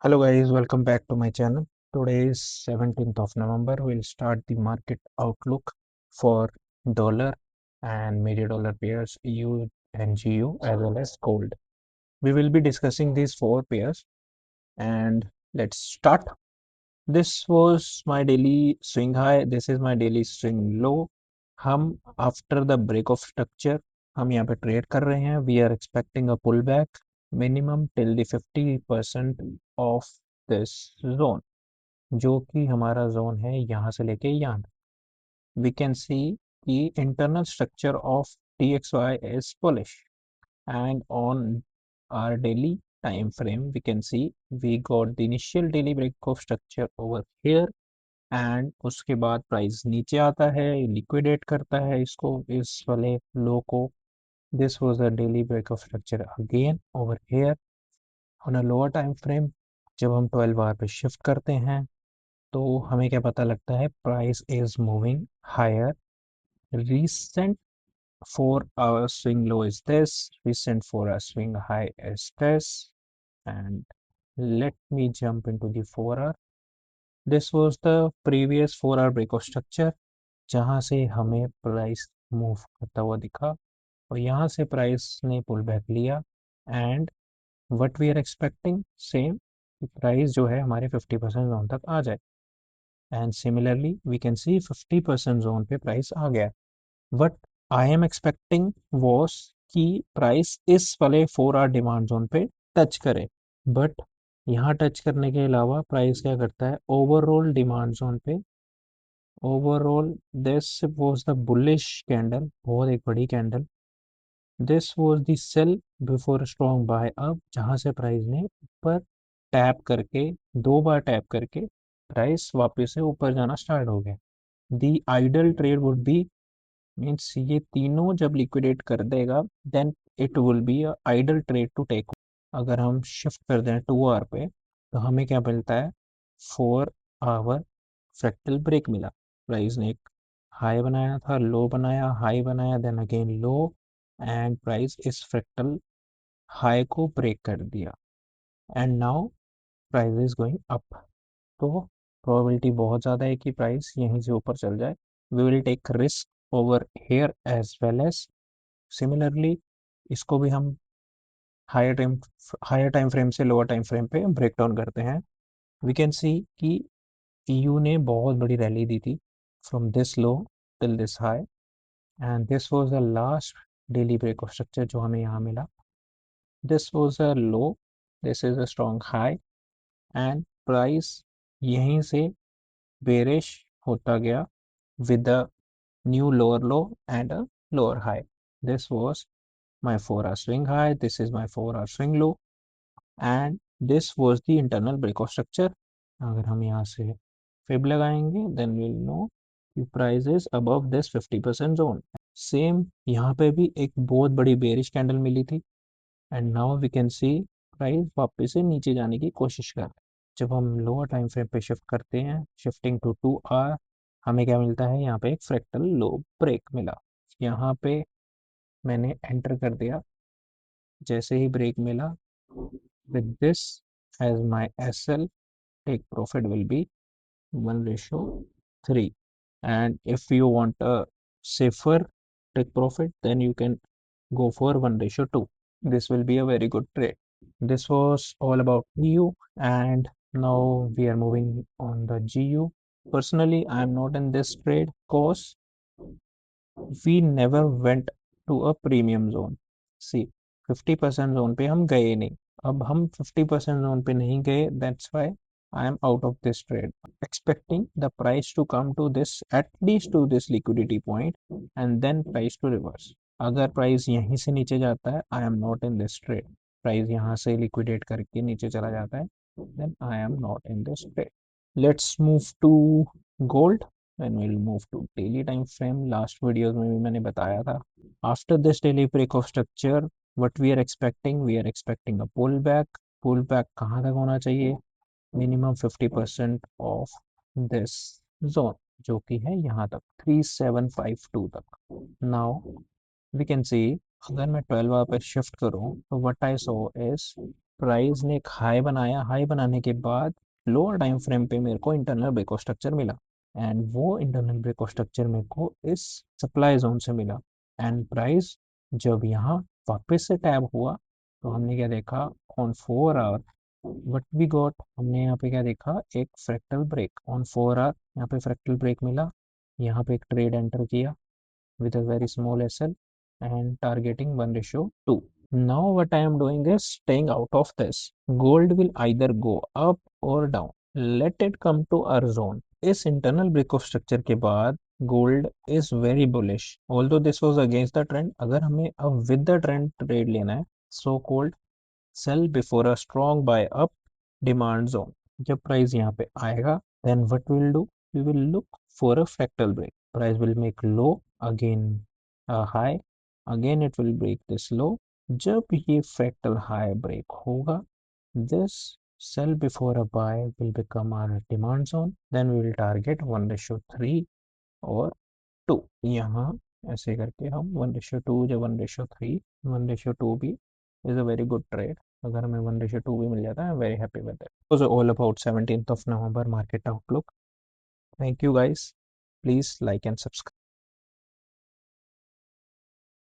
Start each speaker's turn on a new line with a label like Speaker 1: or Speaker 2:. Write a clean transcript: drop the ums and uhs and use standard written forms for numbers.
Speaker 1: Hello guys, welcome back to my channel. Today is 17th of November. We'll start the market outlook for dollar and major dollar pairs EU and GU as well as gold. We will be discussing these four pairs and let's start. This was my daily swing high. This is my daily swing low. हम after the break of structure हम यहाँ पे trade कर रहे हैं. We are expecting a pullback minimum till the 50% of this zone, जो कि हमारा जोन है यहाँ से लेके यहाँ. We can see the internal structure of TXY is bullish, and on our daily time frame we can see we got the initial daily break of structure over here, and उसके बाद price नीचे आता है, liquidate करता है इसको, इस वाले लो को. This was the daily break of structure again over here on a lower time frame. जब हम 12 आवर पे शिफ्ट करते हैं तो हमें क्या पता लगता है, price is moving higher. recent 4 hour swing low is this, recent 4 hour swing high is this, and let me jump into the 4 hour. This was the previous 4 hour break of structure, जहाँ से हमें price move करता हुआ दिखा और यहाँ से price ने पुल बैक लिया. And what we are expecting same, price जो है हमारे 50% जोन तक आ जाए. And similarly we can see 50% zone पे प्राइस आ गया. What I am expecting was कि प्राइस इस वाले 4 आवर डिमांड जोन पे टच करे, बट यहाँ टच करने के अलावा प्राइस क्या करता है, ओवरऑल डिमांड जोन पे. Overall this was the bullish candle, बहुत एक बड़ी candle. This was the sell before strong buy up, जहां से प्राइस ने ऊपर टैप करके, 2 बार टैप करके प्राइस वापस से ऊपर जाना स्टार्ट हो गया. The ideal trade would be, means ये तीनों जब लिक्विडेट कर देगा then it will be a ideal trade to take. अगर हम शिफ्ट कर दें 2 आवर पे तो हमें क्या मिलता है, 4 आवर फ्रैक्टल ब्रेक मिला. प्राइस ने एक हाई बनाया था, लो बनाया, हाई बनाया, then again low, and price इस फ्रैक्टल हाई को ब्रेक कर दिया. And now price is going up. तो प्रोबेबिलिटी बहुत ज़्यादा है कि प्राइस यहीं से ऊपर चल जाए. We will take risk over here as well as. Similarly इसको भी हम हायर टाइम फ्रेम से लोअर टाइम फ्रेम पे ब्रेक डाउन करते हैं. वी कैन सी कि EU ने बहुत बड़ी रैली दी थी from this low till this high, and this was the last daily break of structure जो हमें यहाँ मिला. This was a low, this is a strong high, and price यहीं से बेरिश होता गया with a new lower low and a lower high. This was my 4 hour swing high, this is my 4 hour swing low, and this was the internal break of structure. अगर हम यहाँ से fib लगाएंगे then we'll know कि price is above this 50% zone. Same यहाँ पे भी एक बहुत बड़ी बेरिश कैंडल मिली थी, and now we can see price वापस से नीचे जाने की कोशिश कर रहे हैं. जब हम लोअर टाइम फ्रेम पे शिफ्ट करते हैं, शिफ्टिंग टू 2 आवर, हमें क्या मिलता है, यहाँ पे एक फ्रैक्टल लो ब्रेक मिला. यहाँ पे मैंने एंटर कर दिया. जैसे ही ब्रेक मिला, with this as my SL, take profit will be 1:3. And if you want a safer take profit, then you can go for 1:2. This will be a very good trade. This was all about EU, and now we are moving on the GU. Personally, I am not in this trade because we never went to a premium zone. See, 50% zone पे हम गए नहीं. अब हम 50% zone पे नहीं गए, that's why I am out of this trade. Expecting the price to come to this, at least to this liquidity point, and then price to reverse. अगर प्राइस यहीं से नीचे जाता है, I am not in this trade. Price यहाँ से liquidate करके नीचे चला जाता है, then I am not in this trade. Let's move to gold and we'll move to daily time frame. Last videos में भी मैंने बताया था, after this daily break of structure, what we are expecting, we are expecting a pullback. pullback कहाँ तक होना चाहिए, minimum 50% of this zone, जो कि है यहाँ तक 3752 तक. नाउ वी कैन सी, अगर मैं 12 आवर पे शिफ्ट करूँ तो what I so is price ने एक हाई बनाया, हाई बनाने के बाद लोअर टाइम फ्रेम पे मेरे को इंटरनल ब्रेकआउट स्ट्रक्चर मिला, एंड वो इंटरनल ब्रेकआउट स्ट्रक्चर मेरे को इस सप्लाई जोन से मिला। एंड प्राइस जब यहाँ वापस से टैब हुआ तो हमने क्या देखा, on 4 hour what we got, हमने यहाँ पे क्या देखा, एक फ्रैक्टल ब्रेक ऑन 4 आवर, यहाँ पे फ्रैक्टल ब्रेक मिला, यहाँ पे एक ट्रेड एंटर किया with a very small SL and targeting 1:2. Now what I am doing is staying out of this. Gold will either go up or down. Let it come to our zone. इस internal breakout structure के बाद gold is very bullish. Although this was against the trend, अगर हमें अब with the trend trade लेना है, so called sell before a strong buy up demand zone. जब price यहाँ पे आएगा, then what we will do, we will look for a fractal break. Price will make low, again a high, again it will break this low. जब ये fractal high break होगा, this sell before a buy will become our demand zone. Then we will target 1:3 और 2। यहाँ ऐसे करके हम 1:2 या 1:3, 1:2 भी is a very good trade. अगर हमें 1:2 भी मिल जाता है, very happy with it. Was all about 17th of November market outlook. Thank you guys, please like and subscribe.